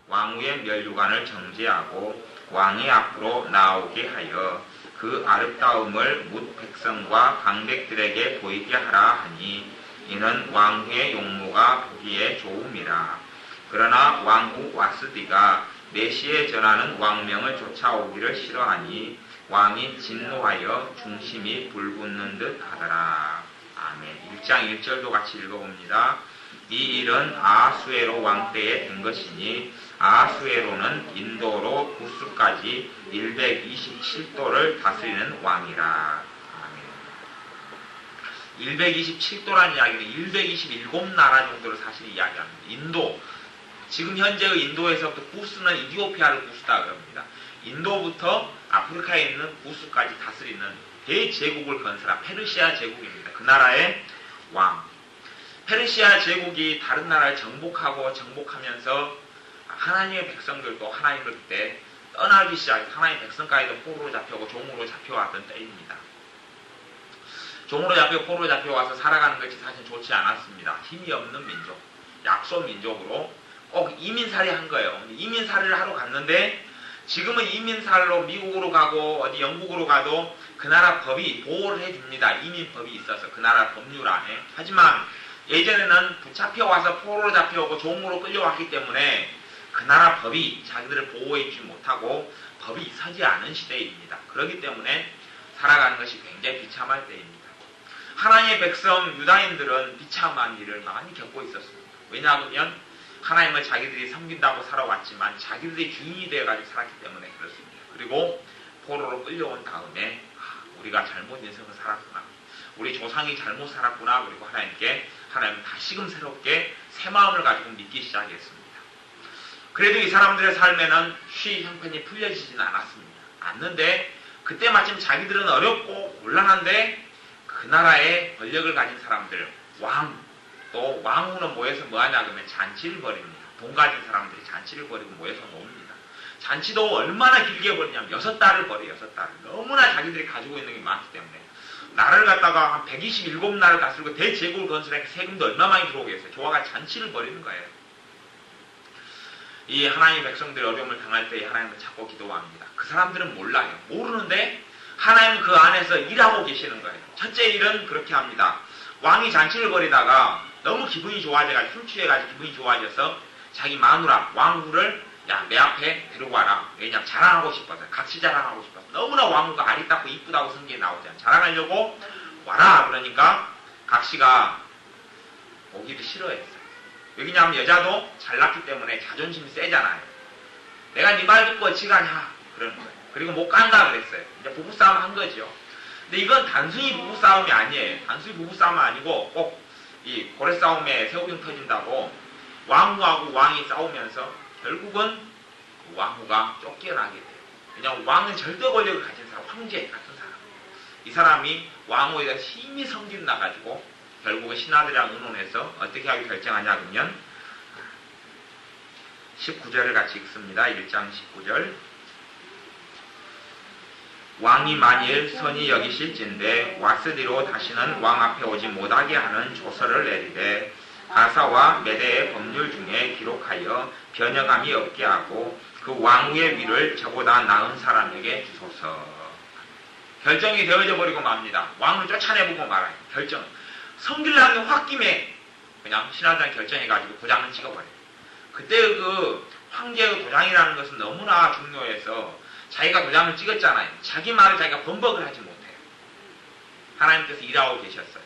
왕후의 면류관을 정지하고 왕이 앞으로 나오게 하여 그 아름다움을 뭇 백성과 강백들에게 보이게 하라 하니 이는 왕후의 용모가 보기에 좋음이라. 그러나 왕후 와스디가 메시에 전하는 왕명을 쫓아오기를 싫어하니 왕이 진노하여 중심이 불붙는 듯 하더라. 아멘. 1장 1절도 같이 읽어봅니다. 이 일은 아하수에로 왕 때에 된 것이니 아하수에로는 인도로 구스까지 127도를 다스리는 왕이라. 아멘. 127도라는 이야기는 127나라 정도를 사실 이야기합니다. 인도, 지금 현재의 인도에서부터 구스는 이디오피아를 구스다 그럽니다. 인도부터 아프리카에 있는 구스까지 다스리는 대제국을 건설한 페르시아 제국입니다. 그 나라의 왕. 페르시아 제국이 다른 나라를 정복하면서 하나님의 백성들도 하나님을 그때 떠나기 시작해 하나님의 백성까지도 포로로 잡혀오고 종으로 잡혀왔던 때입니다. 종으로 잡혀 포로로 잡혀와서 살아가는 것이 사실 좋지 않았습니다. 힘이 없는 민족, 약소 민족으로 꼭 이민살이 한 거예요. 이민살이를 하러 갔는데 지금은 이민살로 미국으로 가고 어디 영국으로 가도 그 나라 법이 보호를 해줍니다. 이민법이 있어서 그 나라 법률 안에. 하지만 예전에는 붙잡혀와서 포로로 잡혀오고 종으로 끌려왔기 때문에 그 나라 법이 자기들을 보호해주지 못하고 법이 서지 않은 시대입니다. 그렇기 때문에 살아가는 것이 굉장히 비참할 때입니다. 하나님의 백성 유다인들은 비참한 일을 많이 겪고 있었습니다. 왜냐하면 하나님을 자기들이 섬긴다고 살아왔지만 자기들이 주인이 되어가지고 살았기 때문에 그렇습니다. 그리고 포로로 끌려온 다음에 우리가 잘못 인생을 살았구나. 우리 조상이 잘못 살았구나. 그리고 하나님께 하나님은 다시금 새롭게 새 마음을 가지고 믿기 시작했습니다. 그래도 이 사람들의 삶에는 쉬 형편이 풀려지지는 않았는데 그때 마침 자기들은 어렵고 곤란한데 그 나라의 권력을 가진 사람들, 또 왕후는 모여서 뭐하냐 그러면 잔치를 벌입니다. 돈 가진 사람들이 잔치를 벌이고 모여서 놉니다. 잔치도 얼마나 길게 벌이냐면 6달을 벌여요. 6달. 너무나 자기들이 가지고 있는 게 많기 때문에 나라를 갖다가 한 127나라를 다스리고 대제국을 건설하니까 세금도 얼마 많이 들어오겠어요. 조화가 잔치를 벌이는 거예요. 이 하나님의 백성들이 어려움을 당할 때 하나님을 찾고 기도합니다. 그 사람들은 몰라요. 모르는데 하나님은 그 안에서 일하고 계시는 거예요. 첫째 일은 그렇게 합니다. 왕이 잔치를 벌이다가 너무 기분이 좋아져가지고 술 취해가지고 기분이 좋아져서 자기 마누라 왕후를 야 내 앞에 데리고 와라. 왜냐면 자랑하고 싶어서 각시 자랑하고 싶어서 너무나 왕후가 아리따고 이쁘다고 성경에 나오잖아요. 자랑하려고 와라. 그러니까 각시가 오기를 싫어했어요. 왜냐하면 여자도 잘났기 때문에 자존심이 세잖아요. 내가 네 말 듣고 어찌 가냐 그러는 거예요. 그리고 못 간다 그랬어요. 이제 부부싸움 한 거죠. 근데 이건 단순히 부부싸움이 아니에요. 단순히 부부싸움은 아니고 꼭 이 고래싸움에 새우등 터진다고 왕후하고 왕이 싸우면서 결국은 왕후가 쫓겨나게 돼요. 왜냐하면 왕은 절대 권력을 가진 사람, 황제 같은 사람. 이 사람이 왕후에 대해서 힘이 성질 나가지고 결국은 신하들이랑 의논해서 어떻게 하기 결정하냐 그러면 19절을 같이 읽습니다. 1장 19절. 왕이 만일 선이 여기실진데 와스디로 다시는 왕 앞에 오지 못하게 하는 조서를 내리되 가사와 메대의 법률 중에 기록하여 변형함이 없게 하고 그 왕후의 위를 저보다 나은 사람에게 주소서. 결정이 되어져 버리고 맙니다. 왕을 쫓아내보고 말아요. 결정. 성길랑이 홧김에 그냥 신하들이 결정해가지고 도장을 찍어버려요. 그때 그 황제의 도장이라는 것은 너무나 중요해서 자기가 도장을 찍었잖아요. 자기 말을 자기가 번복을 하지 못해요. 하나님께서 일하고 계셨어요.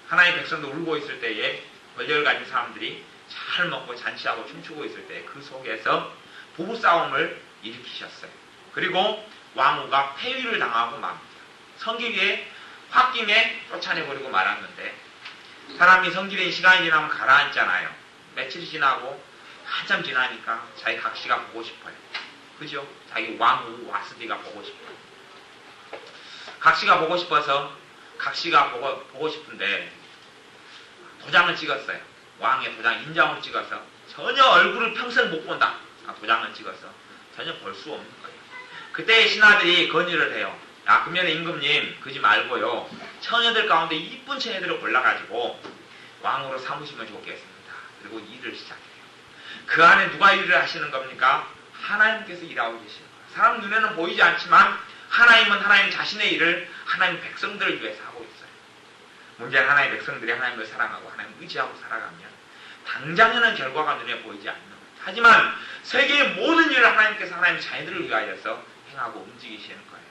하나님의 백성도 울고 있을 때에 권력을 가진 사람들이 잘 먹고 잔치하고 춤추고 있을 때 그 속에서 부부싸움을 일으키셨어요. 그리고 왕후가 폐위를 당하고 맙니다. 성길이에 홧김에 쫓아내버리고 말았는데 사람이 성길이 시간이 지나면 가라앉잖아요. 며칠이 지나고 한참 지나니까 자기 각시가 보고 싶어요. 그죠? 자기 왕후 와스디가 보고 싶어요. 각시가 보고 싶어서 각시가 보고 싶은데 도장을 찍었어요. 왕의 도장 인장으로 찍어서 전혀 얼굴을 평생 못 본다. 도장을 찍어서 전혀 볼 수 없는 거예요. 그때 신하들이 건의를 해요. 야, 그러면 임금님 그러지 말고요. 처녀들 가운데 이쁜 처녀들을 골라가지고 왕으로 삼으시면 좋겠습니다. 그리고 일을 시작해요. 그 안에 누가 일을 하시는 겁니까? 하나님께서 일하고 계시는 거예요. 사람 눈에는 보이지 않지만 하나님은 하나님 자신의 일을 하나님 백성들을 위해서 하고 있어요. 문제는 하나님 백성들이 하나님을 사랑하고 하나님을 의지하고 살아가면 당장에는 결과가 눈에 보이지 않는 거예요. 하지만 세계의 모든 일을 하나님께서 하나님 자녀들을 위하여서 행하고 움직이시는 거예요.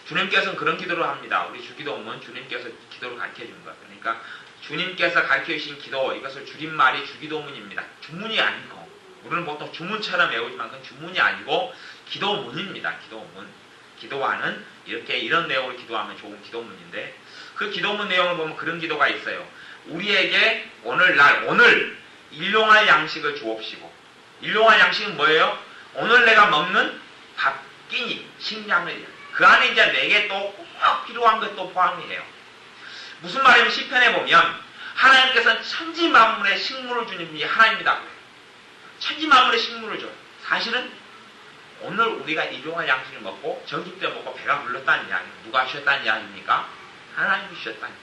주님께서는 그런 기도를 합니다. 우리 주기도문 주님께서 기도를 가르쳐준 것. 그러니까 주님께서 가르쳐주신 기도, 이것을 줄임말이 주기도문입니다. 주문이 아니고, 우리는 보통 주문처럼 외우지만 그건 주문이 아니고 기도문입니다. 기도문. 기도하는 이렇게 이런 내용을 기도하면 좋은 기도문인데, 그 기도문 내용을 보면 그런 기도가 있어요. 우리에게 오늘 일용할 양식을 주옵시고. 일용할 양식은 뭐예요? 오늘 내가 먹는 밥 끼니, 식량을, 그 안에 이제 내게 또 꼭 필요한 것도 포함이에요. 무슨 말이냐면 시편에 보면 하나님께서는 천지 만물의 식물을 주는 분이 하나님이다. 천지 만물의 식물을 줘요. 사실은 오늘 우리가 일용할 양식을 먹고 점심 때 먹고 배가 불렀다는 이야기예요. 누가 주셨다는 이야기입니까? 하나님이 주셨다는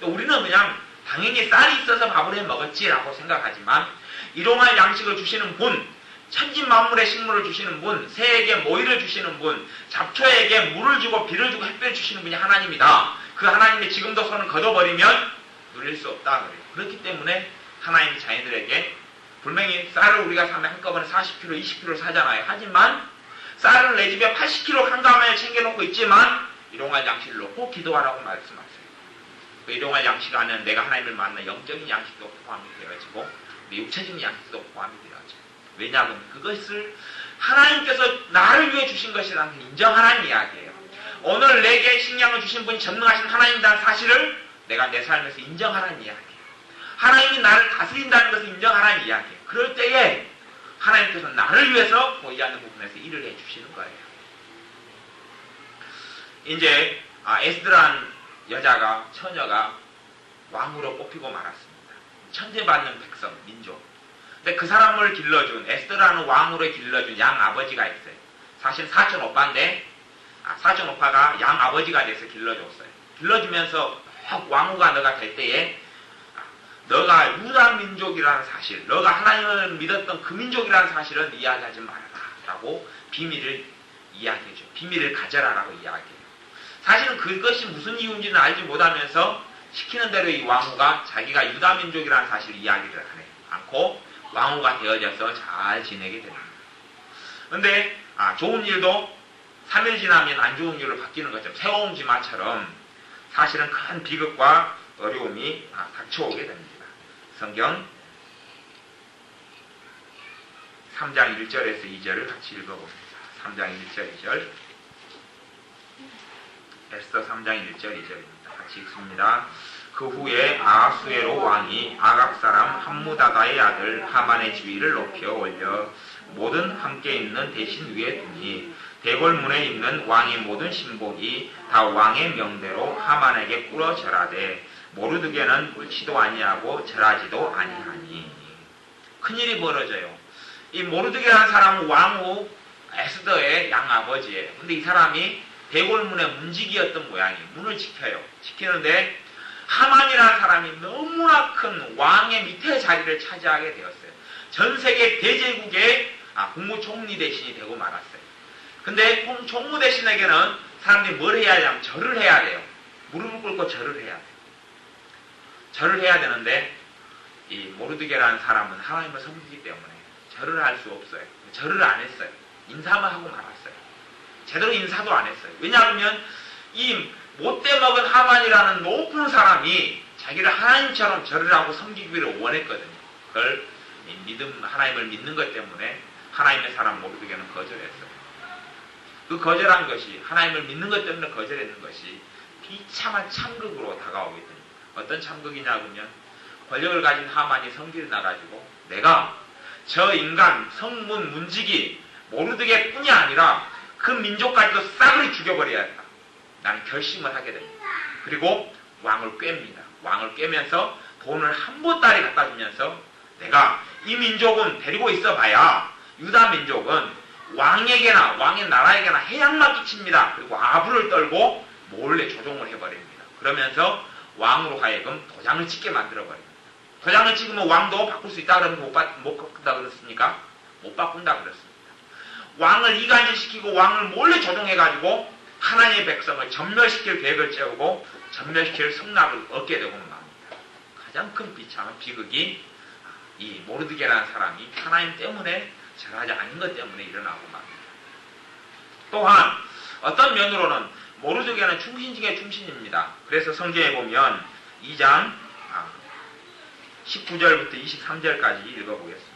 이야기예요. 우리는 그냥 당연히 쌀이 있어서 밥을 해 먹었지라고 생각하지만 일용할 양식을 주시는 분, 천지 만물의 식물을 주시는 분, 새에게 모이를 주시는 분, 잡초에게 물을 주고 비를 주고 햇볕을 주시는 분이 하나님이다. 그 하나님이 지금도 손을 걷어버리면 누릴 수 없다. 그렇기 때문에 하나님 자녀들에게 분명히 쌀을 우리가 사면 한꺼번에 40kg, 20kg 사잖아요. 하지만 쌀을 내 집에 80kg 한가마에 챙겨놓고 있지만 일용할 양식을 놓고 기도하라고 말씀하세요. 그 일용할 양식 안에는 내가 하나님을 만나 영적인 양식도 포함이 되어지고 육체적인 양식도 포함이 되어져요. 왜냐하면 그것을 하나님께서 나를 위해 주신 것이라는 걸 인정하라는 이야기예요. 오늘 내게 식량을 주신 분이 전능하신 하나님이라는 사실을 내가 내 삶에서 인정하라는 이야기예요. 하나님이 나를 다스린다는 것을 인정하라는 이야기예요. 그럴 때에 하나님께서 나를 위해서 보이지 않는 부분에서 일을 해주시는 거예요. 이제 에스더라는 여자가, 처녀가 왕으로 뽑히고 말았습니다. 천대받는 백성, 민족. 근데 그 사람을 길러준, 에스더라는 왕으로 길러준 양 아버지가 있어요. 사실 사촌 오빠인데 사촌 오빠가 양 아버지가 돼서 길러줬어요. 길러주면서 왕후가 너가 될 때에 너가 유다 민족이라는 사실, 너가 하나님을 믿었던 그 민족이라는 사실은 이야기하지 말아라 라고 비밀을 이야기해줘. 비밀을 가져라라고 이야기해요. 사실은 그것이 무슨 이유인지는 알지 못하면서 시키는 대로 이 왕후가 자기가 유다 민족이라는 사실을 이야기를 하네 않고 왕후가 되어져서 잘 지내게 됩니다. 근데 좋은 일도 3일 지나면 안 좋은 일로 바뀌는 것처럼 새옹지마처럼 사실은 큰 비극과 어려움이 닥쳐오게 됩니다. 성경 3장 1절에서 2절을 같이 읽어봅니다. 3장 1절 2절 에스더 3장 1절 2절입니다. 같이 읽습니다. 그 후에 아하수에로 왕이 아각 사람 함무다다의 아들 하만의 지위를 높여 올려 모든 함께 있는 대신 위에 두니 대궐문에 있는 왕의 모든 신복이 다 왕의 명대로 하만에게 꿇어 절하되 모르드게는 꿇지도 아니하고 절하지도 아니하니. 큰일이 벌어져요. 이 모르드게라는 사람은 왕후 에스더의 양아버지예요. 근데 이 사람이 대궐문의 문지기였던 모양이에요. 문을 지켜요. 지키는데 하만이라는 사람이 너무나 큰 왕의 밑에 자리를 차지하게 되었어요. 전 세계 대제국의 국무총리 대신이 되고 말았어요. 근데 총무 대신에게는 사람들이 뭘 해야 하냐면 절을 해야 돼요. 무릎을 꿇고 절을 해야 돼요. 절을 해야 되는데 이 모르드게라는 사람은 하나님을 섬기기 때문에 절을 할 수 없어요. 절을 안 했어요. 인사만 하고 말았어요. 제대로 인사도 안 했어요. 왜냐하면 이 못돼 먹은 하만이라는 높은 사람이 자기를 하나님처럼 절을 하고 섬기기를 원했거든요. 그걸 하나님을 믿는 것 때문에 하나님의 사람 모르드게는 거절했어요. 그 거절한 것이, 하나님을 믿는 것 때문에 거절했는 것이 비참한 참극으로 다가오게 됩니다. 어떤 참극이냐 그러면 권력을 가진 하만이 성기를 나가지고 내가 저 인간 성문 문지기 모르드게 뿐이 아니라 그 민족까지도 싸그리 죽여버려야 한다. 나는 결심을 하게 됩니다. 그리고 왕을 꿰입니다. 왕을 꿰면서 돈을 한 보따리 갖다 주면서 내가 이 민족은 데리고 있어봐야 유다 민족은 왕에게나 왕의 나라에게나 해악만 끼칩니다. 그리고 아부를 떨고 몰래 조종을 해버립니다. 그러면서 왕으로 하여금 도장을 찍게 만들어버립니다. 도장을 찍으면 왕도 바꿀 수 있다 그러면 못 바꾼다 그랬습니까? 못 바꾼다 그랬습니다. 왕을 이간질시키고 왕을 몰래 조종해가지고 하나님의 백성을 전멸시킬 계획을 세우고 전멸시킬 성락을 얻게 되고 맙니다. 가장 큰 비참한 비극이 이 모르드게라는 사람이 하나님 때문에 절하지 않은 것 때문에 일어나고 맙니다. 또한 어떤 면으로는 모르드게는 충신 중에 충신입니다. 그래서 성경에 보면 2장 19절부터 23절까지 읽어보겠습니다.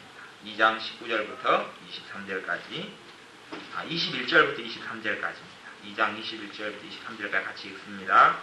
2장 19절부터 23절까지 21절부터 23절까지입니다. 2장 21절부터 23절까지 같이 읽습니다.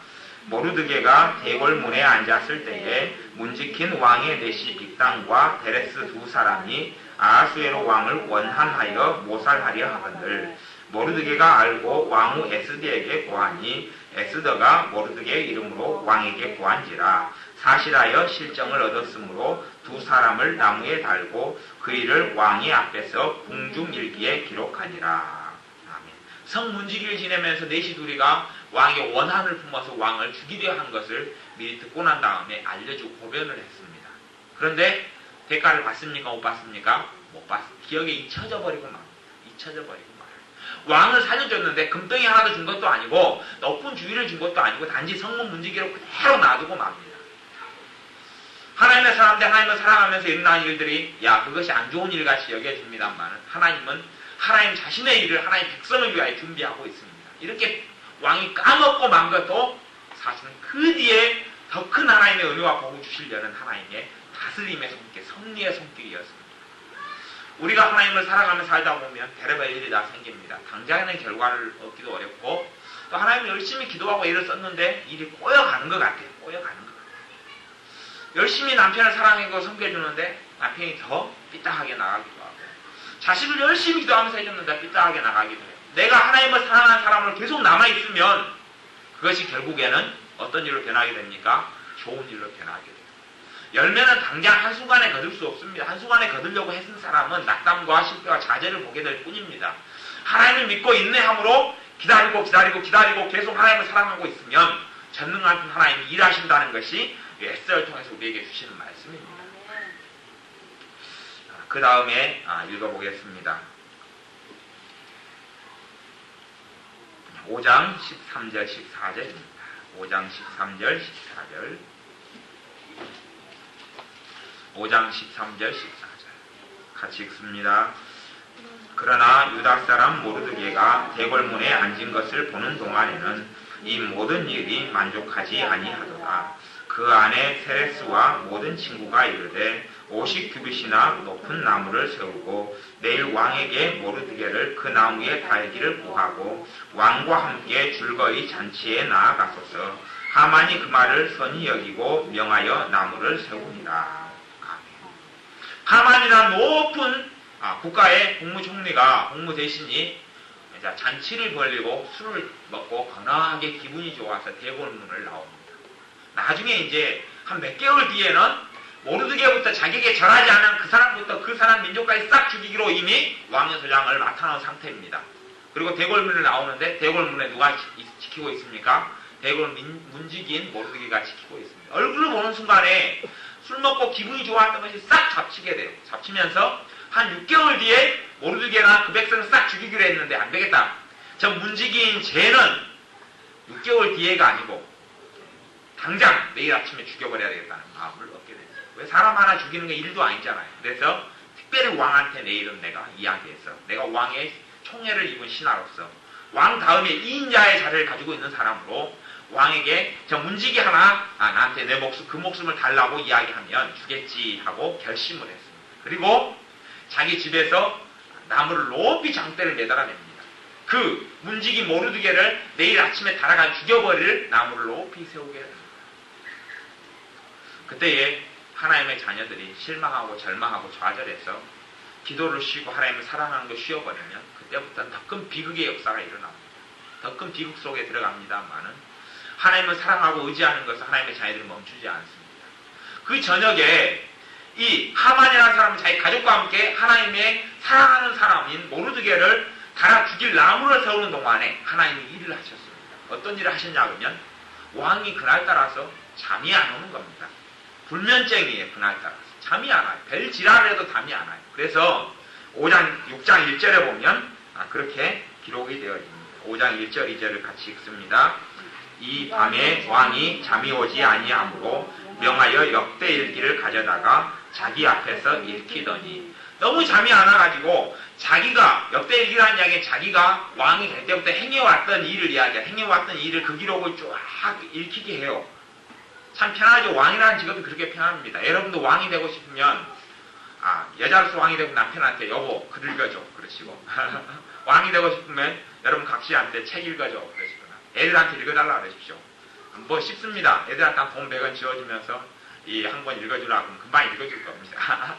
모르드게가 대궐문에 앉았을 때에 문지킨 왕의 내시 빅당과 데레스 두 사람이 아하수에로 왕을 원한하여 모살하려 하거늘 모르드게가 알고 왕후 에스더에게 고하니 에스더가 모르드게의 이름으로 왕에게 고한지라 사실하여 실정을 얻었으므로 두 사람을 나무에 달고 그 일을 왕의 앞에서 궁중일기에 기록하니라. 아멘. 성문지기를 지내면서 넷이 둘이가 왕의 원한을 품어서 왕을 죽이려 한 것을 미리 듣고 난 다음에 알려주고 고변을 했습니다. 그런데 대가를 받습니까? 못 받습니까? 못 받습니다. 기억에 잊혀져 버리고 맙니다. 잊혀져 버리고 말아요. 왕을 살려줬는데 금덩이 하나도 준 것도 아니고 높은 주위를 준 것도 아니고 단지 성문 문지기로 그대로 놔두고 맙니다. 하나님의 사람들 하나님을 사랑하면서 일어나는 일들이 그것이 안 좋은 일같이 여겨집니다만 하나님은 하나님 자신의 일을 하나님 백성을 위하여 준비하고 있습니다. 이렇게 왕이 까먹고 만 것도 사실은 그 뒤에 더 큰 하나님의 은혜와 복을 주시려는 하나님의 다스림의 손길, 섭리의 손길이었습니다. 우리가 하나님을 사랑하며 살다 보면 별의별 일이 다 생깁니다. 당장에는 결과를 얻기도 어렵고 또 하나님을 열심히 기도하고 애를 썼는데 일이 꼬여가는 것 같아요. 꼬여가는 것 같아요. 열심히 남편을 사랑하고 섬겨주는데 남편이 더 삐딱하게 나가기도 하고 자식을 열심히 기도하면서 해줬는데 삐딱하게 나가기도 해요. 내가 하나님을 사랑하는 사람으로 계속 남아있으면 그것이 결국에는 어떤 일로 변하게 됩니까? 좋은 일로 변하게 돼요. 열매는 당장 한순간에 거둘 수 없습니다. 한순간에 거두려고 했은 사람은 낙담과 실패와 좌절을 보게 될 뿐입니다. 하나님을 믿고 인내함으로 기다리고 계속 하나님을 사랑하고 있으면 전능하신 하나님이 일하신다는 것이 에스더를 통해서 우리에게 주시는 말씀입니다. 그 다음에 읽어보겠습니다. 5장 13절 14절입니다. 5장 13절 14절 5장 13절 14절 같이 읽습니다. 그러나 유다 사람 모르드게가 대궐문에 앉은 것을 보는 동안에는 이 모든 일이 만족하지 아니하도다. 그 안에 세레스와 모든 친구가 이르되 50규빗이나 높은 나무를 세우고 내일 왕에게 모르드게를 그 나무에 달기를 구하고 왕과 함께 줄거이 잔치에 나아가소서. 하만이 그 말을 선히 여기고 명하여 나무를 세우니라. 하만이란 높은 국가의 국무총리가 국무대신이 잔치를 벌리고 술을 먹고 건강하게 기분이 좋아서 대궐문을 나옵니다. 나중에 이제 한 몇 개월 뒤에는 모르드게부터 자기에게 절하지 않은 그 사람부터 그 사람 민족까지 싹 죽이기로 이미 왕의 소장을 맡아놓은 상태입니다. 그리고 대궐문을 나오는데 대궐문에 누가 지키고 있습니까? 대궐 문지기인 모르드게가 지키고 있습니다. 얼굴을 보는 순간에 술 먹고 기분이 좋았던 것이 싹 잡히게 돼요. 잡히면서 한 6개월 뒤에 모르드게나 그 백성을 싹 죽이기로 했는데 안 되겠다. 저 문지기인 쟤는 6개월 뒤에가 아니고 당장 내일 아침에 죽여버려야 되겠다는 마음을 얻게 됩니다. 왜 사람 하나 죽이는 게 일도 아니잖아요. 그래서 특별히 왕한테 내일은 내가 이야기해서 내가 왕의 총애를 입은 신하로서 왕 다음에 2인자의 자리를 가지고 있는 사람으로 왕에게 저 문지기 하나 나한테 내 목숨 그 목숨을 달라고 이야기하면 주겠지 하고 결심을 했습니다. 그리고 자기 집에서 나무를 높이 장대를 매달아냅니다. 그 문지기 모르드게를 내일 아침에 달아가 죽여버릴 나무를 높이 세우게 됩니다. 그때에 하나님의 자녀들이 실망하고 절망하고 좌절해서 기도를 쉬고 하나님을 사랑하는 걸 쉬어버리면 그때부터는 더 큰 비극의 역사가 일어납니다. 더 큰 비극 속에 들어갑니다만은 하나님을 사랑하고 의지하는 것을 하나님의 자녀들은 멈추지 않습니다. 그 저녁에 이 하만이라는 사람은 자기 가족과 함께 하나님의 사랑하는 사람인 모르드게를 달아 죽일 나무를 세우는 동안에 하나님이 일을 하셨습니다. 어떤 일을 하셨냐 그러면 왕이 그날따라서 잠이 안 오는 겁니다. 불면증이에요. 그날따라 잠이 안 와요. 별 지랄을 해도 잠이 안 와요. 그래서 6장 1절에 보면 그렇게 기록이 되어 있습니다. 5장 1절 2절을 같이 읽습니다. 이 밤에 왕이 잠이 오지 아니하므로 명하여 역대일기를 가져다가 자기 앞에서 읽히더니, 너무 잠이 안 와가지고 자기가, 역대일기라는 이야기는 자기가 왕이 될 때부터 행해왔던 일을 이야기해요. 행해왔던 일을 그 기록을 쫙 읽히게 해요. 참 편하죠. 왕이라는 직업이 그렇게 편합니다. 여러분도 왕이 되고 싶으면 여자로서 왕이 되고 남편한테 여보 글 읽어줘 그러시고 왕이 되고 싶으면 여러분 각시한테 책 읽어줘 그러시거나 애들한테 읽어달라 그러십시오. 뭐 쉽습니다. 애들한테 한 돈 100원 지어주면서 이 한 권 읽어주라 그러면 금방 읽어줄 겁니다.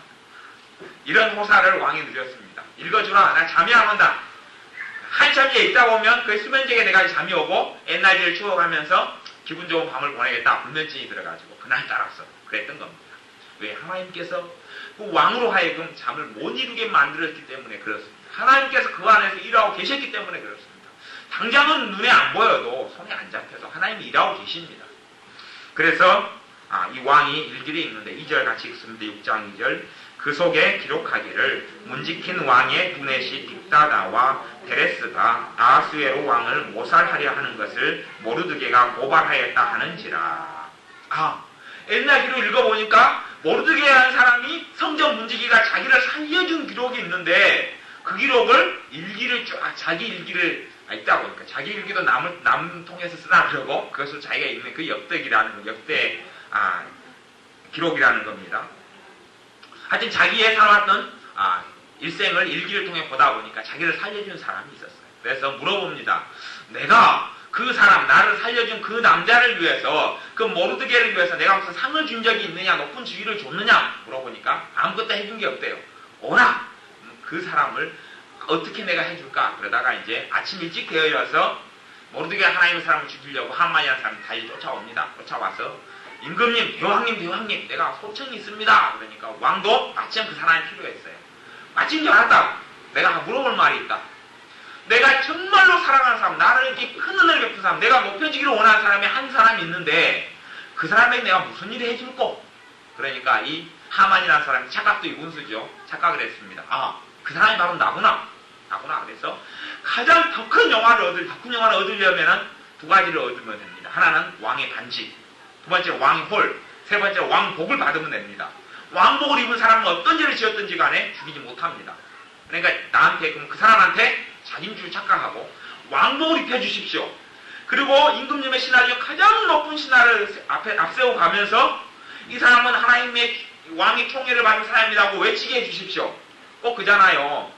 이런 호사를 왕이 누렸습니다. 읽어주라. 난 잠이 안 온다. 한참 뒤에 있다 보면 그 수면제에 내가 잠이 오고 옛날 일을 추억하면서 기분 좋은 밤을 보내겠다. 불면증이 들어가지고 그날 따라서 그랬던 겁니다. 왜? 하나님께서 그 왕으로 하여금 잠을 못 이루게 만들었기 때문에 그렇습니다. 하나님께서 그 안에서 일하고 계셨기 때문에 그렇습니다. 당장은 눈에 안 보여도 손에 안 잡혀서 하나님이 일하고 계십니다. 그래서 이 왕이 일기를 읽는데 2절 같이 읽습니다. 6장 2절. 그 속에 기록하기를 문지킨 왕의 두넷이 빅다다와 데레스가 아하수에로 왕을 모살하려 하는 것을 모르드게가 고발하였다 하는지라. 옛날 기록 읽어보니까 모르드게라는 사람이 성전 문지기가 자기를 살려준 기록이 있는데 그 기록을 자기 일기를 있다 보니까 자기 일기도 남 통해서 쓰라 그러고 그것을 자기가 읽는 그 역대 기록이라는 겁니다. 하여튼 자기의 살아왔던 일생을 일기를 통해 보다 보니까 자기를 살려준 사람이 있었어요. 그래서 물어봅니다. 내가 그 사람, 나를 살려준 그 남자를 위해서, 그 모르드게를 위해서 내가 무슨 상을 준 적이 있느냐, 높은 지위를 줬느냐 물어보니까 아무것도 해준 게 없대요. 오라! 그 사람을 어떻게 내가 해줄까? 그러다가 이제 아침 일찍 되어져서 모르드게가 하나님의 사람을 죽이려고 하만이라는 사람이 달리 쫓아옵니다. 쫓아와서 임금님, 대왕님, 내가 소청이 있습니다. 그러니까 왕도 마침 그 사람이 필요했어요. 마침 줄 알았다. 내가 물어볼 말이 있다. 내가 정말로 사랑하는 사람, 나를 이렇게 큰 은혜를 베푼 사람, 내가 높여지기를 원하는 사람이 한 사람이 있는데 그 사람에게 내가 무슨 일을 해줄꼬? 그러니까 이 하만이라는 사람이 착각도 이분수죠. 착각을 했습니다. 그 사람이 바로 나구나. 그래서 가장 더 큰 영화를 얻으려면 두 가지를 얻으면 됩니다. 하나는 왕의 반지, 두 번째 왕의 홀, 세 번째 왕복을 받으면 됩니다. 왕복을 입은 사람은 어떤 죄를 지었든지 간에 죽이지 못합니다. 그러니까 그럼 그 사람한테 자기인 줄 착각하고 왕복을 입혀주십시오. 그리고 임금님의 신하 중 가장 높은 신하를 앞세워 가면서 이 사람은 하나님의 왕의 총애를 받은 사람이라고 외치게 해주십시오. 꼭 그잖아요.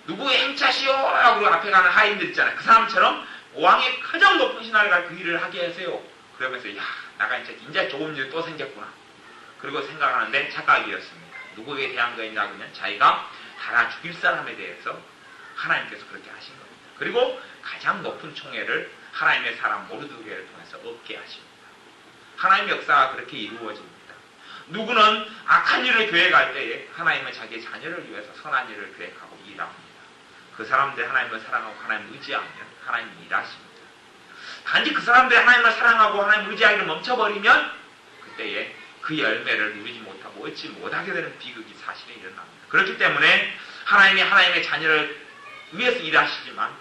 누구의 행차시오? 하고 앞에 가는 하인들 있잖아요. 그 사람처럼 왕의 가장 높은 신하를 갈 그 일을 하게 하세요. 그러면서 나가 이제 좋은 일 또 생겼구나. 그리고 생각하는데 착각이었습니다. 누구에 대한 거냐 그러면 자기가 달아 죽일 사람에 대해서 하나님께서 그렇게 하신 겁니다. 그리고 가장 높은 총애를 하나님의 사람 모르드게를 통해서 얻게 하십니다. 하나님의 역사가 그렇게 이루어집니다. 누구는 악한 일을 계획할 때에 하나님은 자기의 자녀를 위해서 선한 일을 계획하고 일합니다. 그 사람들 하나님을 사랑하고 하나님을 의지하면 하나님이 일하십니다. 단지 그 사람들이 하나님을 사랑하고 하나님을 의지하기를 멈춰버리면 그때에 그 열매를 누리지 못하고 얻지 못하게 되는 비극이 사실에 일어납니다. 그렇기 때문에 하나님이 하나님의 자녀를 위해서 일하시지만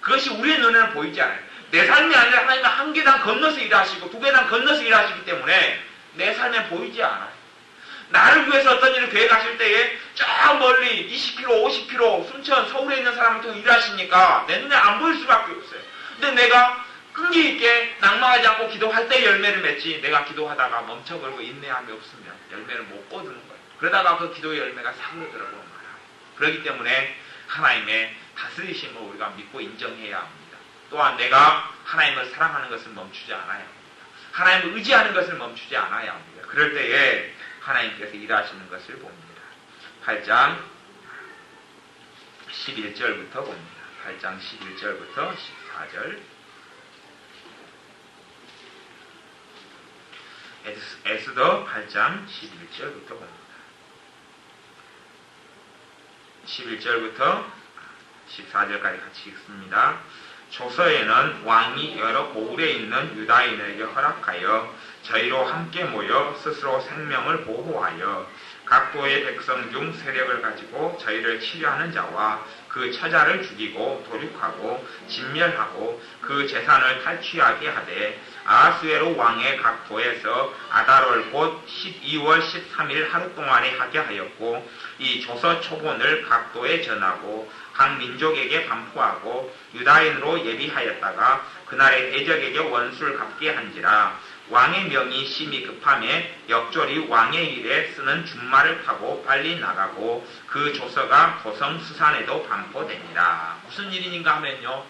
그것이 우리의 눈에는 보이지 않아요. 내 삶이 아니라 하나님은 한 계단 건너서 일하시고 두 계단 건너서 일하시기 때문에 내 삶에 보이지 않아요. 나를 위해서 어떤 일을 계획하실 때에 저 멀리 20km, 50km 순천, 서울에 있는 사람을 통해 일하시니까 내 눈에 안 보일 수밖에 없어요. 근데 내가 끈기 있게 낭망하지 않고 기도할 때 열매를 맺지 내가 기도하다가 멈춰버리고 인내함이 없으면 열매를 못 거두는 거예요. 그러다가 그 기도의 열매가 사그러들어보는 거예요. 그렇기 때문에 하나님의 다스리심을 우리가 믿고 인정해야 합니다. 또한 내가 하나님을 사랑하는 것을 멈추지 않아야 합니다. 하나님을 의지하는 것을 멈추지 않아야 합니다. 그럴 때에 하나님께서 일하시는 것을 봅니다. 8장 11절부터 봅니다. 8장 11절부터 14절. 에스더 8장 11절부터 봅니다. 11절부터 14절까지 같이 읽습니다. 조서에는 왕이 여러 고을에 있는 유다인에게 허락하여 저희로 함께 모여 스스로 생명을 보호하여 각도의 백성 중 세력을 가지고 저희를 치려하는 자와 그 처자를 죽이고 도륙하고 진멸하고 그 재산을 탈취하게 하되 아하수에로 왕의 각도에서 아달월 곧 12월 13일 하루 동안에 하게 하였고 이 조서 초본을 각도에 전하고 각 민족에게 반포하고 유다인으로 예비하였다가 그날의 대적에게 원수를 갚게 한지라 왕의 명이 심히 급함에 역졸이 왕의 일에 쓰는 준말을 타고 빨리 나가고 그 조서가 도성 수산에도 반포됩니다. 무슨 일인가 하면요.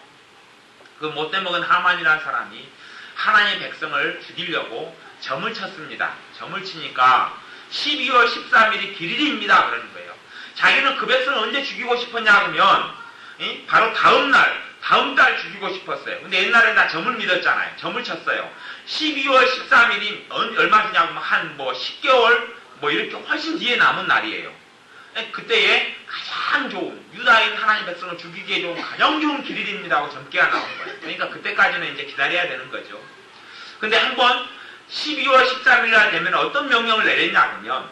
그 못돼 먹은 하만이라는 사람이 하나님의 백성을 죽이려고 점을 쳤습니다. 점을 치니까 12월 13일이 길일입니다. 그러는 거예요. 자기는 그 백성을 언제 죽이고 싶었냐 그러면 바로 다음 달 죽이고 싶었어요. 근데 옛날에 다 점을 믿었잖아요. 점을 쳤어요. 12월 13일이 얼마 지냐면 한 10개월 이렇게 훨씬 뒤에 남은 날이에요. 그때에 가장 좋은 유다인 하나님 백성을 죽이기에 좋은 가장 좋은 길일입니다 하고 점괘가 나온 거예요. 그러니까 그때까지는 이제 기다려야 되는 거죠. 근데 한번 12월 13일날 되면 어떤 명령을 내렸냐 그러면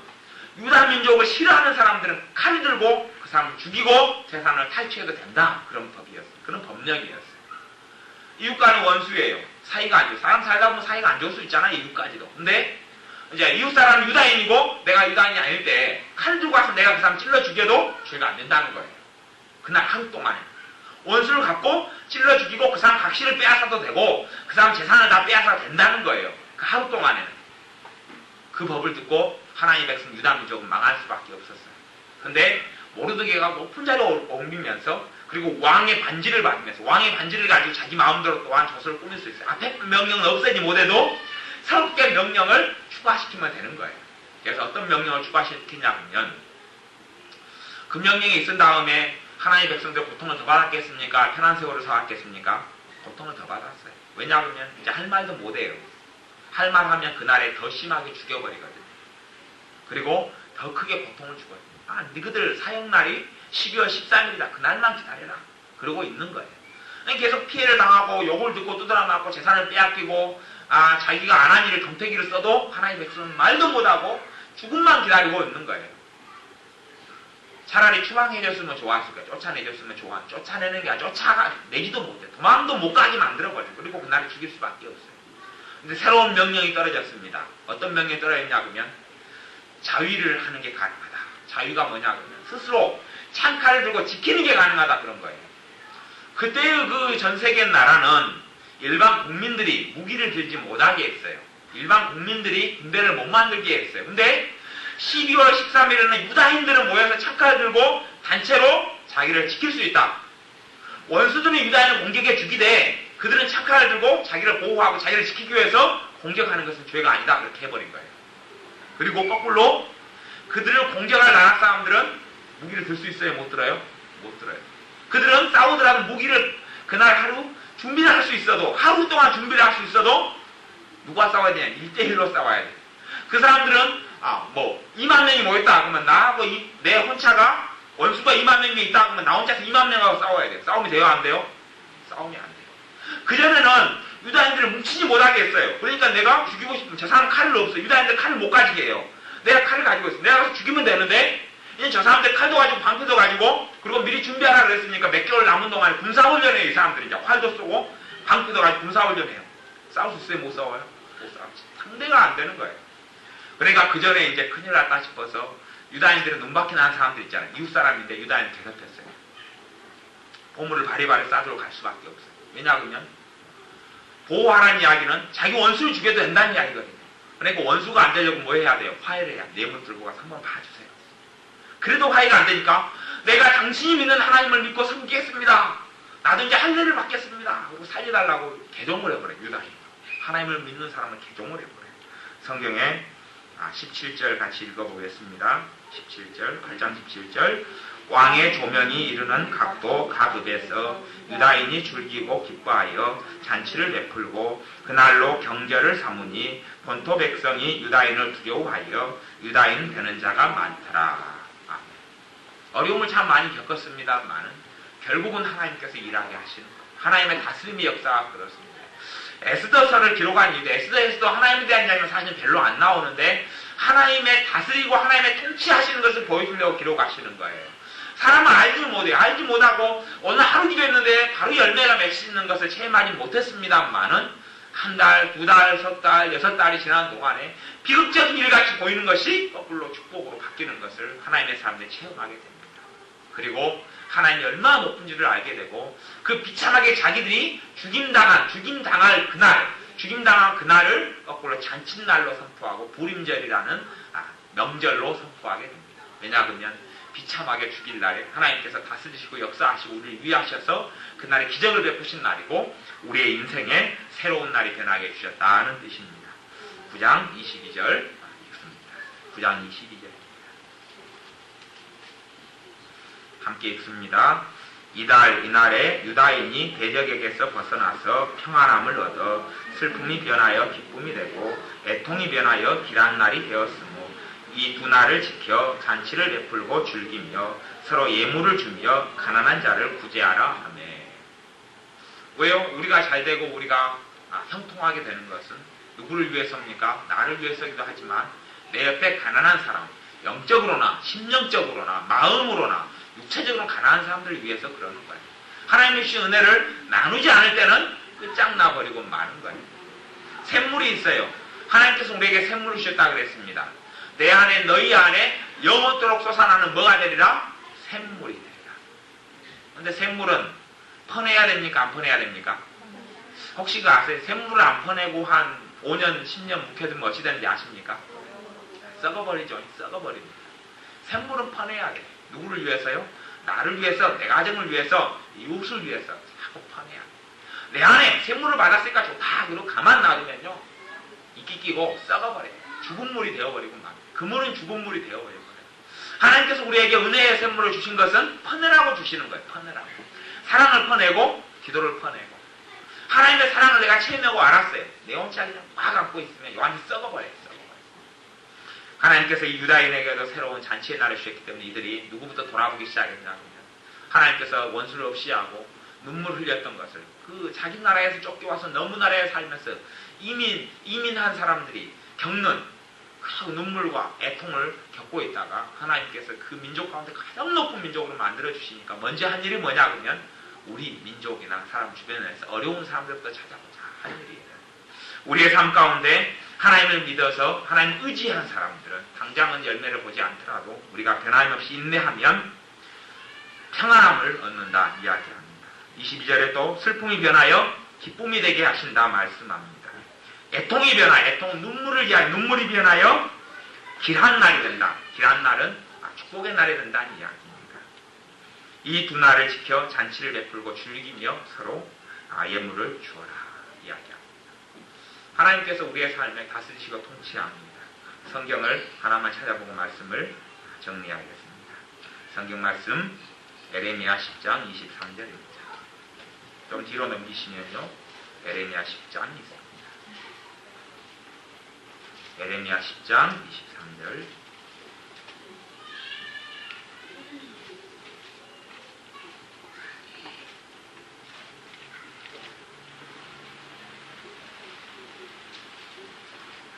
유다 민족을 싫어하는 사람들은 칼 들고 그 사람을 죽이고 재산을 탈취해도 된다. 그런 법이었어요. 그런 법령이었어요. 이웃과는 원수예요. 사이가 안 좋아. 사람 살다 보면 사이가 안 좋을 수 있잖아요. 이웃까지도. 근데 이제 이웃 사람은 유다인이고 내가 유다인이 아닐 때 칼 들고 와서 내가 그 사람 찔러 죽여도 죄가 안 된다는 거예요. 그날 하루 동안에. 원수를 갖고 찔러 죽이고 그 사람 각시를 빼앗아도 되고 그 사람 재산을 다 빼앗아도 된다는 거예요. 그 하루 동안에는. 그 법을 듣고 하나님의 백성 유다 민족은 망할 수밖에 없었어요. 근데 모르드게가 높은 자리에 옮기면서 그리고 왕의 반지를 받으면서 왕의 반지를 가지고 자기 마음대로 또한 조서를 꾸밀 수 있어요. 앞에 명령은 없애지 못해도 새롭게 명령을 추가시키면 되는 거예요. 그래서 어떤 명령을 추가시키냐면 그 명령이 있은 다음에 하나님의 백성들 고통을 더 받았겠습니까? 편한 세월을 살았겠습니까? 고통을 더 받았어요. 왜냐하면 이제 할 말도 못해요. 할 말하면 그날에 더 심하게 죽여버리거든요. 그리고 더 크게 고통을 주거든요. 너희들 사형날이 12월 13일이다. 그날만 기다려라. 그러고 있는 거예요. 계속 피해를 당하고 욕을 듣고 두드려 맞고 재산을 빼앗기고 자기가 안 한 일을 정태기를 써도 하나님의 백성은 말도 못하고 죽음만 기다리고 있는 거예요. 차라리 추방해줬으면 좋았을 거예요. 쫓아내줬으면 쫓아내는 게 아니라 쫓아내지도 못해. 도망도 못 가게 만들어버려요. 그리고 그날을 죽일 수밖에 없어요. 근데 새로운 명령이 떨어졌습니다. 어떤 명령이 떨어졌냐 그러면 자위를 하는 게 가능하다. 자위가 뭐냐 그러면 스스로 창칼을 들고 지키는 게 가능하다 그런 거예요. 그때의 그 전 세계 나라는 일반 국민들이 무기를 들지 못하게 했어요. 일반 국민들이 군대를 못 만들게 했어요. 근데 12월 13일에는 유다인들은 모여서 창칼을 들고 단체로 자기를 지킬 수 있다. 원수들은 유다인을 공격해 죽이되 그들은 창칼을 들고 자기를 보호하고 자기를 지키기 위해서 공격하는 것은 죄가 아니다. 그렇게 해버린 거예요. 그리고 거꾸로 그들을 공격할 나라 사람들은 무기를 들 수 있어요? 못 들어요? 못 들어요. 그들은 싸우더라도 무기를 그날 하루 준비를 할 수 있어도 하루 동안 준비를 할 수 있어도 누가 싸워야 되냐? 1대1로 싸워야 돼. 그 사람들은 2만 명이 모였다 그러면 나하고 내 혼자가 원수가 2만 명이 있다 그러면 나 혼자서 2만 명하고 싸워야 돼. 싸우면 돼요? 안 돼요? 싸우면 안 돼요. 그전에는 유다인들을 뭉치지 못하게 했어요. 그러니까 내가 죽이고 싶으면 저 사람 칼을 없어. 유다인들 칼을 못 가지게 해요. 내가 칼을 가지고 있어. 내가 가서 죽이면 되는데 이제 저 사람들 칼도 가지고 방패도 가지고 그리고 미리 준비하라 그랬으니까 몇 개월 남은 동안에 군사훈련해요. 이 사람들이 이제 활도 쏘고 방패도 가지고 군사훈련해요. 싸울 수 있어요? 못 싸워요? 못 싸우지. 상대가 안 되는 거예요. 그러니까 그 전에 이제 큰일 났다 싶어서 유다인들은 눈밖에 나는 사람들 있잖아요. 이웃 사람인데 유다인을 대접했어요. 보물을 바리바리 싸들고 갈 수밖에 없어요. 왜냐하면 보호하라는 이야기는 자기 원수를 죽여도 된다는 이야기거든요. 그러니까 원수가 안 되려고 뭐 해야 돼요? 화해를 해야 돼요. 뇌물 들고 가서 한번 봐주세요. 그래도 화해가 안 되니까 내가 당신이 믿는 하나님을 믿고 섬기겠습니다. 나도 이제 할례를 받겠습니다. 그리고 살려달라고 개종을 해버려요. 유다인. 하나님을 믿는 사람은 개종을 해버려요. 성경에 17절 같이 읽어보겠습니다. 17절, 8장 17절. 왕의 조명이 이르는 각도 각읍에서 유다인이 즐기고 기뻐하여 잔치를 베풀고 그날로 경절을 삼으니 본토 백성이 유다인을 두려워하여 유다인 되는 자가 많더라. 어려움을 참 많이 겪었습니다만은 결국은 하나님께서 일하게 하시는 거예요. 하나님의 다스림의 역사가 그렇습니다. 에스더서를 기록한 이유도 에스더에서도 하나님에 대한 이야기는 사실 별로 안 나오는데 하나님의 다스리고 하나님의 통치하시는 것을 보여주려고 기록하시는 거예요. 사람은 알지 못해요. 알지 못하고 오늘 하루 기도했는데 바로 열매가 맺히는 것을 체험하지 못했습니다만은 한 달, 두 달, 석 달, 여섯 달이 지나는 동안에 비극적인 일같이 보이는 것이 거꾸로 축복으로 바뀌는 것을 하나님의 사람들이 체험하게 됩니다. 그리고 하나님이 얼마나 높은지를 알게 되고 그 비참하게 자기들이 죽임당한 그날을 거꾸로 잔칫날로 선포하고 부림절이라는 명절로 선포하게 됩니다. 왜냐하면 비참하게 죽일 날에 하나님께서 다스리시고 역사하시고 우리를 위하셔서 그날에 기적을 베푸신 날이고 우리의 인생에 새로운 날이 변하게 해주셨다는 뜻입니다. 9장 22절 읽습니다. 9장 22절 함께 읽습니다. 이날에 유다인이 대적에게서 벗어나서 평안함을 얻어 슬픔이 변하여 기쁨이 되고 애통이 변하여 길한 날이 되었으므로 이 두 날을 지켜 잔치를 베풀고 즐기며 서로 예물을 주며 가난한 자를 구제하라 하매. 왜요? 우리가 잘되고 우리가 형통하게 되는 것은 누구를 위해서입니까? 나를 위해서기도 하지만 내 옆에 가난한 사람, 영적으로나 심령적으로나 마음으로나 육체적으로 가난한 사람들을 위해서 그러는 거예요. 하나님의 주신 은혜를 나누지 않을 때는 끝장나버리고 마는 거예요. 샘물이 있어요. 하나님께서 우리에게 샘물을 주셨다 그랬습니다. 내 안에 너희 안에 영원토록 솟아나는 뭐가 되리라? 샘물이 되리라. 근데 샘물은 퍼내야 됩니까? 안 퍼내야 됩니까? 혹시 그 아세요? 샘물을 안 퍼내고 한 5년, 10년 묵혀두면 어찌 되는지 아십니까? 썩어버리죠. 썩어버립니다. 샘물은 퍼내야 돼. 누구를 위해서요? 나를 위해서, 내 가정을 위해서, 이웃을 위해서 자꾸 퍼내야 돼. 내 안에 샘물을 받았으니까 좋다. 그리고 가만 놔두면요. 이끼 끼고 썩어버려요. 죽은 물이 되어버리고 막. 그물은 죽은 물이 되어버리고 그래요. 하나님께서 우리에게 은혜의 샘물을 주신 것은 퍼내라고 주시는 거예요. 퍼내라고. 사랑을 퍼내고 기도를 퍼내고. 하나님의 사랑을 내가 체험하고 알았어요. 내 혼자 그냥 막 안고 있으면 완전히 썩어버려요. 하나님께서 이 유다인에게도 새로운 잔치의 날을 주셨기 때문에 이들이 누구부터 돌아보기 시작했냐면 하나님께서 원수를 없이 하고 눈물 흘렸던 것을 그 자기 나라에서 쫓겨와서 너무 나라에 살면서 이민한 사람들이 겪는 그 눈물과 애통을 겪고 있다가 하나님께서 그 민족 가운데 가장 높은 민족으로 만들어주시니까 먼저 한 일이 뭐냐 그러면 우리 민족이나 사람 주변에서 어려운 사람들부터 찾아보자 하는 일이에요. 우리의 삶 가운데 하나님을 믿어서 하나님 의지하는 사람들은 당장은 열매를 보지 않더라도 우리가 변함없이 인내하면 평안함을 얻는다 이야기합니다. 22절에 또 슬픔이 변하여 기쁨이 되게 하신다 말씀합니다. 애통이 눈물이 변하여 길한 날이 된다. 길한 날은 축복의 날이 된다는 이야기입니다. 이 두 날을 지켜 잔치를 베풀고 즐기며 서로 예물을 주어라 이야기합니다. 하나님께서 우리의 삶에 다스리시고 통치합니다. 성경을 하나만 찾아보고 말씀을 정리하겠습니다. 성경 말씀 에레미야 10장 23절입니다. 좀 뒤로 넘기시면요. 에레미야 10장 있습니다. 에레미야 10장 23절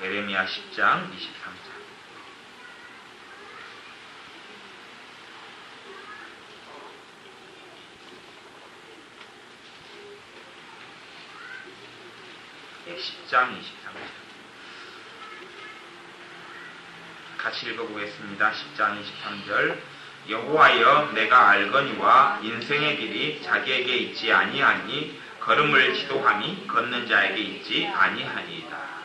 에레미야 10장 23절 네, 10장 23절 같이 읽어보겠습니다. 10장 23절 여호와여 내가 알거니와 인생의 길이 자기에게 있지 아니하니 걸음을 지도함이 걷는 자에게 있지 아니하니이다.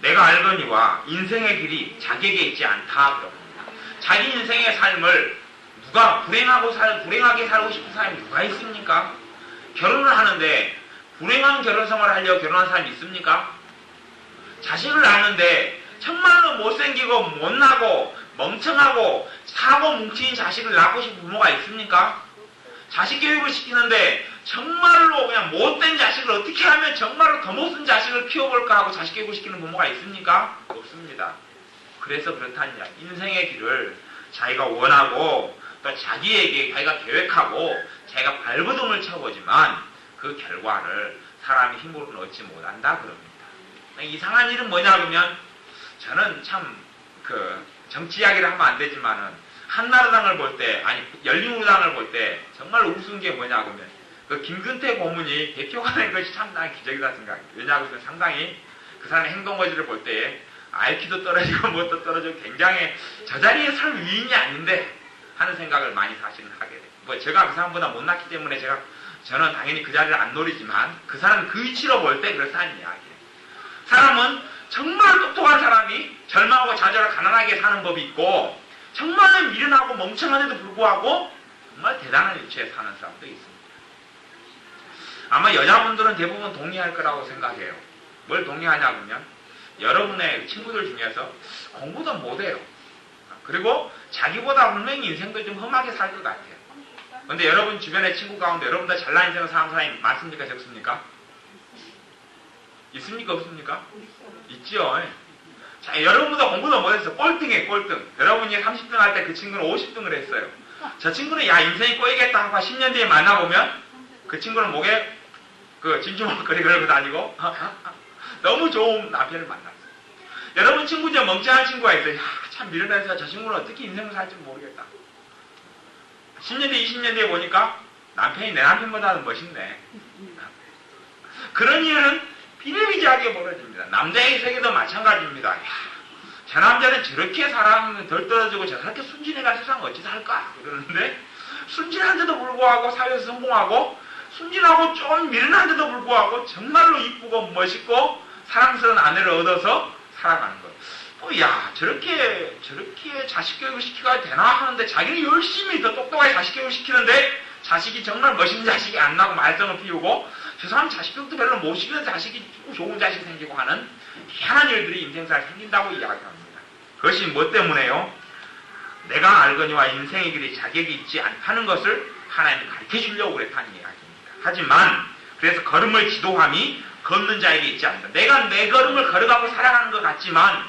내가 알거니와 인생의 길이 자기에게 있지 않다 그럽니다. 자기 인생의 삶을 누가 불행하게 살고 싶은 사람이 누가 있습니까? 결혼을 하는데 불행한 결혼생활을 하려고 결혼한 사람이 있습니까? 자식을 낳는데 정말로 못생기고 못나고 멍청하고 사고 뭉친 자식을 낳고 싶은 부모가 있습니까? 자식 교육을 시키는데 정말로 그냥 못된 자식을 어떻게 하면 정말로 더 못쓴 자식을 키워볼까 하고 자식 교육을 시키는 부모가 있습니까? 없습니다. 그래서 그렇다는 이야기. 인생의 길을 자기가 원하고 또 자기에게 자기가 계획하고 자기가 발버둥을 쳐보지만 그 결과를 사람의 힘으로는 얻지 못한다 그럽니다. 이상한 일은 뭐냐 그러면 저는 참 정치 이야기를 하면 안 되지만은 한나라당을 볼 때, 아니 열린우리당을 볼 때 정말 우스운 게 뭐냐 그러면 그 김근태 고문이 대표가 된 것이 참 난 기적이다 생각해요. 왜냐하면 상당히 그 사람의 행동거지를 볼 때에 IQ도 떨어지고 뭣도 떨어지고 굉장히 저 자리에 설 위인이 아닌데 하는 생각을 많이 사실은 하게 돼요. 뭐 제가 그 사람보다 못났기 때문에 저는 당연히 그 자리를 안 노리지만 그 사람 그 위치로 볼 때 그렇다는 이야기예요. 사람은 정말 똑똑한 사람이 절망하고 좌절하고 가난하게 사는 법이 있고 정말 미련하고 멍청한데도 불구하고 정말 대단한 위치에 사는 사람도 있습니다. 아마 여자분들은 대부분 동의할 거라고 생각해요. 뭘 동의하냐 그러면 여러분의 친구들 중에서 공부도 못해요. 그리고 자기보다 분명히 인생도 좀 험하게 살 것 같아요. 근데 여러분 주변의 친구 가운데 여러분보다 잘난 인생을 사는 사람이 많습니까? 적습니까? 있습니까? 없습니까? 있죠. 자, 여러분보다 공부도 못해서 꼴등해, 꼴등. 여러분이 30등 할 때 그 친구는 50등을 했어요. 저 친구는 야 인생이 꼬이겠다 하고 10년 뒤에 만나보면 그 친구는 목에 진주목걸이 걸고 다니고 너무 좋은 남편을 만났어요. 여러분 친구 중에 멍청한 친구가 있어요. 야, 참 미련해서 저 친구는 어떻게 인생을 살지 모르겠다. 10년 뒤, 20년 뒤에 보니까 남편이 내 남편보다는 멋있네. 그런 일은 비일비재하게 벌어집니다. 남자의 세계도 마찬가지입니다. 야, 저 남자는 저렇게 사람은 덜 떨어지고 저렇게 순진해가 세상 어찌 살까? 그러는데 순진한데도 불구하고 사회에서 성공하고 순진하고 좀 미련한데도 불구하고 정말로 이쁘고 멋있고 사랑스러운 아내를 얻어서 살아가는 거예요. 야 저렇게 자식 교육을 시키가 되나 하는데 자기는 열심히 더 똑똑하게 자식 교육을 시키는데 자식이 정말 멋있는 자식이 안 나고 말썽을 피우고 저 사람 자식 교육도 별로 못 시키는 자식이 좋은 자식이 생기고 하는 희한한 일들이 인생살에 생긴다고 이야기합니다. 그것이 뭐 때문에요? 내가 알거니와 인생의 길이 자격이 있지 않다는 것을 하나님이 가르쳐 주려고 그랬다는 이야기입니다. 하지만 그래서 걸음을 지도함이 걷는 자에게 있지 않는다. 내가 내 걸음을 걸어가고 살아가는 것 같지만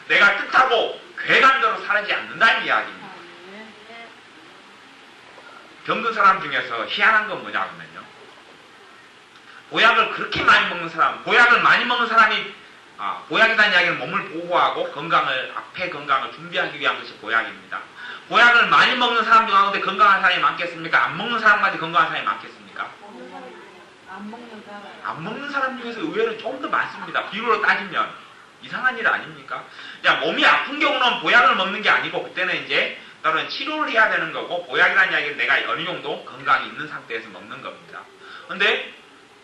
내가 뜻하고 괴간대로 살지 않는다는 이야기입니다. 병든 사람 중에서 희한한 건 뭐냐 하면요. 보약을 그렇게 많이 먹는 사람, 보약을 많이 먹는 사람이 보약이라는 이야기는 몸을 보호하고 앞에 건강을 준비하기 위한 것이 보약입니다. 보약을 많이 먹는 사람 가운데 건강한 사람이 많겠습니까? 안 먹는 사람까지 건강한 사람이 많겠습니까? 안 먹는 사람 중에서 의외로 조금 더 많습니다. 비율로 따지면 이상한 일 아닙니까? 야, 몸이 아픈 경우는 보약을 먹는 게 아니고 그때는 이제 다른 치료를 해야 되는 거고 보약이라는 이야기는 내가 어느 정도 건강이 있는 상태에서 먹는 겁니다. 근데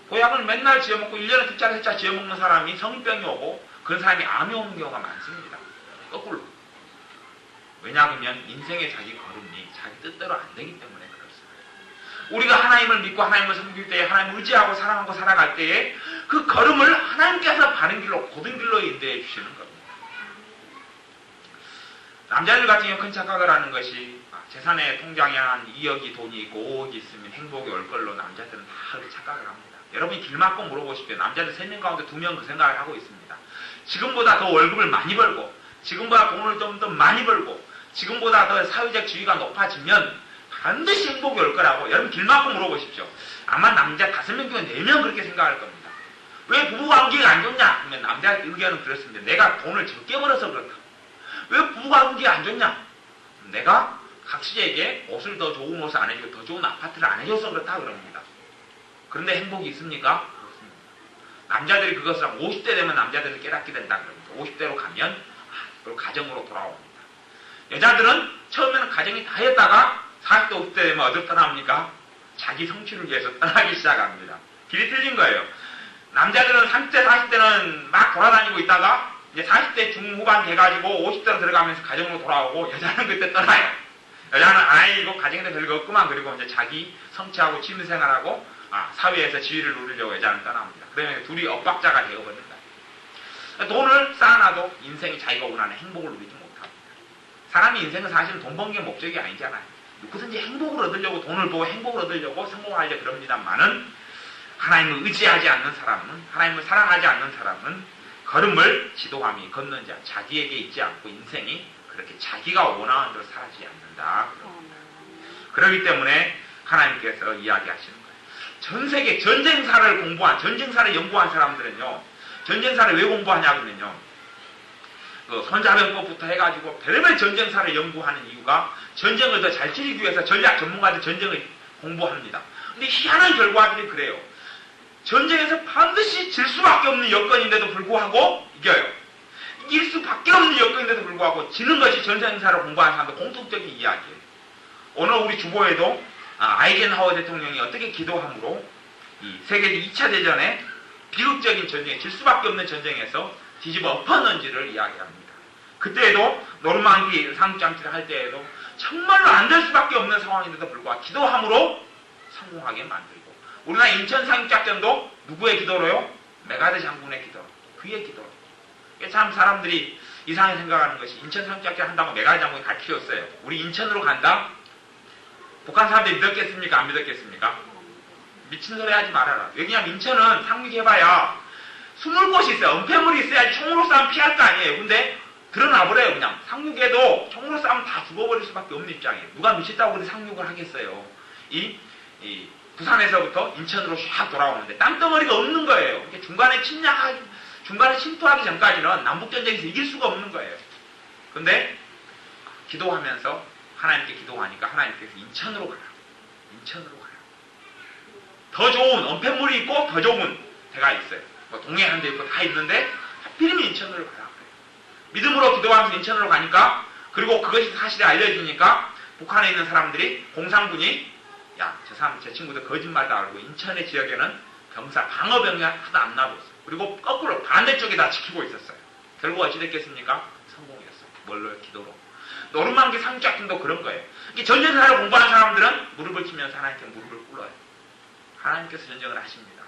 보약을 맨날 지어먹고 1년에 2차, 3차 지어먹는 사람이 성인병이 오고 그런 사람이 암이 오는 경우가 많습니다. 거꾸로. 왜냐하면 인생의 자기 걸음이 자기 뜻대로 안 되기 때문에 그렇습니다. 우리가 하나님을 믿고 하나님을 섬길 때에 하나님을 의지하고 사랑하고 살아갈 때에 그 걸음을 하나님께서 바른 길로 고든 길로 인도해 주시는 겁니다. 남자들 같은 경우 큰 착각을 하는 것이 재산의 통장에 한 2억이 돈이 있고 5억이 있으면 행복이 올 걸로 남자들은 다 그렇게 착각을 합니다. 여러분이 길 막고 물어보십시오. 남자들 3명 가운데 2명 그 생각을 하고 있습니다. 지금보다 더 월급을 많이 벌고 지금보다 돈을 좀 더 많이 벌고 지금보다 더 사회적 지위가 높아지면 반드시 행복이 올 거라고 여러분 길 막고 물어보십시오. 아마 남자 5명 중에 4명 그렇게 생각할 겁니다. 왜 부부관계가 안 좋냐? 그러면 남자 의견은 그렇습니다. 내가 돈을 적게 벌어서 그렇다. 왜 부부관계가 안 좋냐? 내가 각시에게 옷을 더 좋은 옷을 안 해주고 더 좋은 아파트를 안 해줘서 그렇다 그럽니다. 그런데 행복이 있습니까? 그렇습니다. 남자들이 그것을 50대 되면 남자들은 깨닫게 된다 그럽니다. 50대로 가면 그리고 가정으로 돌아옵니다. 여자들은 처음에는 가정이 다 했다가 40대 50대 되면 어디로 떠납니까? 자기 성취를 위해서 떠나기 시작합니다. 길이 틀린 거예요. 남자들은 30대 40대는 막 돌아다니고 있다가 이제 40대 중후반 돼가지고 50대로 들어가면서 가정으로 돌아오고 여자는 그때 떠나요. 여자는 아이고 가정에도 별거 없구만. 그리고 이제 자기 성취하고 취미생활하고 사회에서 지위를 누리려고 여자는 떠납니다. 그러면 둘이 엇박자가 되어버린다. 돈을 쌓아놔도 인생이 자기가 원하는 행복을 누리지 못합니다. 사람이 인생은 사실은 돈 버는 게 목적이 아니잖아요. 누구든지 행복을 얻으려고 돈을 벌고 행복을 얻으려고 성공하려고 그럽니다만은 하나님을 의지하지 않는 사람은 하나님을 사랑하지 않는 사람은 걸음을 지도함이 걷는 자 자기에게 있지 않고 인생이 그렇게 자기가 원하는 대로 살아지지 않는다. 그렇기 때문에 하나님께서 이야기하시는 거예요. 전 세계 전쟁사를 연구한 사람들은요, 전쟁사를 왜 공부하냐면요, 그 손자병법부터 해가지고 별의별 전쟁사를 연구하는 이유가 전쟁을 더 잘 치르기 위해서 전략 전문가들 전쟁을 공부합니다. 근데 희한한 결과들이 그래요. 전쟁에서 반드시 질 수밖에 없는 여건인데도 불구하고 이겨요. 이길 수밖에 없는 여건인데도 불구하고 지는 것이 전쟁사를 공부하는 사람들 공통적인 이야기예요. 오늘 우리 주보에도 아이젠하워 대통령이 어떻게 기도함으로 이 세계적 2차 대전에 비극적인 전쟁에 질 수밖에 없는 전쟁에서 뒤집어 엎었는지를 이야기합니다. 그때에도 노르망디 상륙작전을 할 때에도 정말로 안 될 수밖에 없는 상황인데도 불구하고 기도함으로 성공하게 만들고, 우리나라 인천 상륙작전도 누구의 기도로요? 메가드 장군의 기도로, 그의 기도로. 참 사람들이 이상하게 생각하는 것이 인천 상륙작전 한다고 메가드 장군이 갈 필요 없어요. 우리 인천으로 간다? 북한 사람들이 믿었겠습니까? 안 믿었겠습니까? 미친 소리 하지 말아라. 왜냐하면 인천은 상륙해봐야 숨을 곳이 있어요. 은폐물이 있어야지 총으로 싸우면 피할 거 아니에요. 근데 드러나버려요. 그냥 상륙해도 총으로 싸우면 다 죽어버릴 수밖에 없는 입장이에요. 누가 미쳤다고 그렇게 상륙을 하겠어요. 이 부산에서부터 인천으로 샥 돌아오는데 땅덩어리가 없는 거예요. 중간에 침투하기 전까지는 남북전쟁에서 이길 수가 없는 거예요. 근데 기도하면서 하나님께 기도하니까 하나님께서 인천으로 가라. 인천으로 가라. 더 좋은 은폐물이 있고 더 좋은 데가 있어요. 뭐 동해안 데 있고 다 있는데 하필이면 인천으로 가라. 믿음으로 기도하면서 인천으로 가니까, 그리고 그것이 사실이 알려지니까 북한에 있는 사람들이, 공산군이 야, 저 친구들 거짓말도 알고 인천의 지역에는 방어병이 하나도 안 놔뒀어. 그리고 거꾸로 반대쪽에 다 지키고 있었어요. 결국 어찌 됐겠습니까? 성공이었어요. 뭘로? 기도로. 노르망디 상륙작전도 그런 거예요. 전쟁사를 공부하는 사람들은 무릎을 치면서 하나님께 무릎을 꿇어요. 하나님께서 전쟁을 하십니다.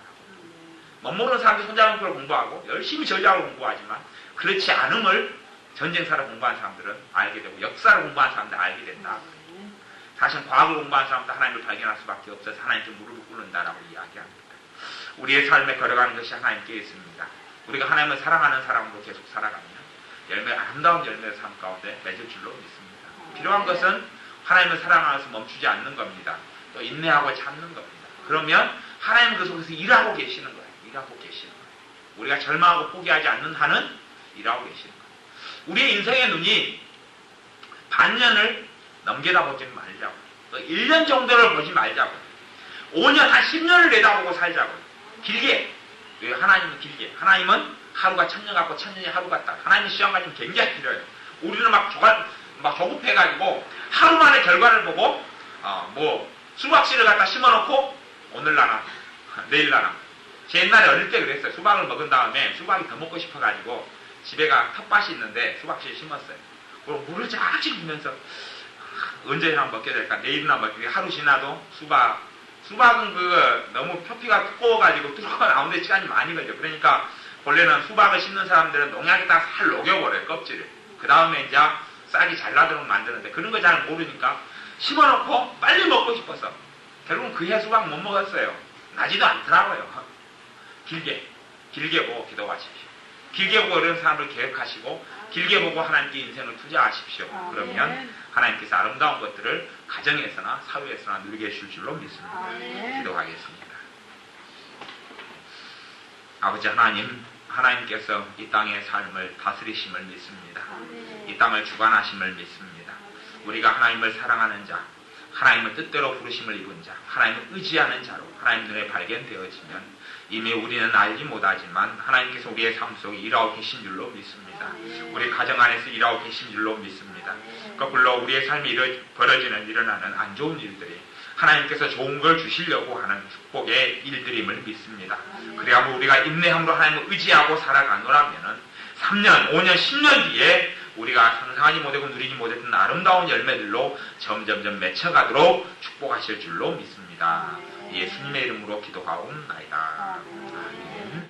멋모르는 사람들이 손자병법을 공부하고 열심히 전략을 공부하지만 그렇지 않음을 전쟁사를 공부하는 사람들은 알게 되고, 역사를 공부하는 사람들은 알게 된다. 사실 과학을 공부하는 사람도 하나님을 발견할 수밖에 없어서 하나님께 무릎을 꿇는다라고 이야기합니다. 우리의 삶에 걸어가는 것이 하나님께 있습니다. 우리가 하나님을 사랑하는 사람으로 계속 살아가면 아름다운 열매의 삶 가운데 맺을 줄로 믿습니다. 필요한 것은 하나님을 사랑하면서 멈추지 않는 겁니다. 또 인내하고 참는 겁니다. 그러면 하나님은 그 속에서 일하고 계시는 거예요. 일하고 계시는 거예요. 우리가 절망하고 포기하지 않는 한은 일하고 계시는 거예요. 우리의 인생의 눈이 반년을 넘겨다보지 말자고, 또 1년 정도를 보지 말자고, 5년, 한 10년을 내다보고 살자고. 길게. 하나님은 길게. 하나님은 하루가 1000년 같고 1000년이 하루 같다. 하나님의 시간이 좀 굉장히 길어요. 우리는 막 조급해가지고 하루 만에 결과를 보고 수박씨를 갖다 심어놓고 오늘 나나 내일 나나. 제 옛날에 어릴 때 그랬어요. 수박을 먹은 다음에 수박이 더 먹고 싶어가지고 집에가 텃밭이 있는데 수박씨를 심었어요. 그리고 물을 쫙씩 주면서 언제나 먹게 될까? 내일이나 먹게. 하루 지나도 수박은 너무 표피가 두꺼워가지고 뚫고 나오는데 시간이 많이 걸려. 그러니까 원래는 수박을 심는 사람들은 농약에다가 살 녹여버려요. 껍질을. 그 다음에 이제 싹이 잘 나도록 만드는데 그런 거 잘 모르니까 심어놓고 빨리 먹고 싶어서 결국은 그 해 수박 못 먹었어요. 나지도 않더라고요. 길게 보고 기도하십시오. 길게 보고 이런 사람을 계획하시고 길게 보고 하나님께 인생을 투자하십시오. 그러면 하나님께서 아름다운 것들을 가정에서나 사회에서나 누리게 해줄 줄로 믿습니다. 기도하겠습니다. 아버지 하나님, 하나님께서 이 땅의 삶을 다스리심을 믿습니다. 이 땅을 주관하심을 믿습니다. 우리가 하나님을 사랑하는 자, 하나님을 뜻대로 부르심을 입은 자, 하나님을 의지하는 자로 하나님 눈에 발견되어지면 이미 우리는 알지 못하지만 하나님께서 우리의 삶 속에 일하고 계신 줄로 믿습니다. 우리 가정 안에서 일하고 계신 줄로 믿습니다. 거꾸로 우리의 삶이 일어나는 안 좋은 일들이 하나님께서 좋은 걸 주시려고 하는 축복의 일들임을 믿습니다. 그래야 우리가 인내함으로 하나님을 의지하고 살아가노라면은 3년, 5년, 10년 뒤에 우리가 상상하지 못하고 누리지 못했던 아름다운 열매들로 점점점 맺혀가도록 축복하실 줄로 믿습니다. 예수님의 이름으로 기도하옵나이다. 아멘.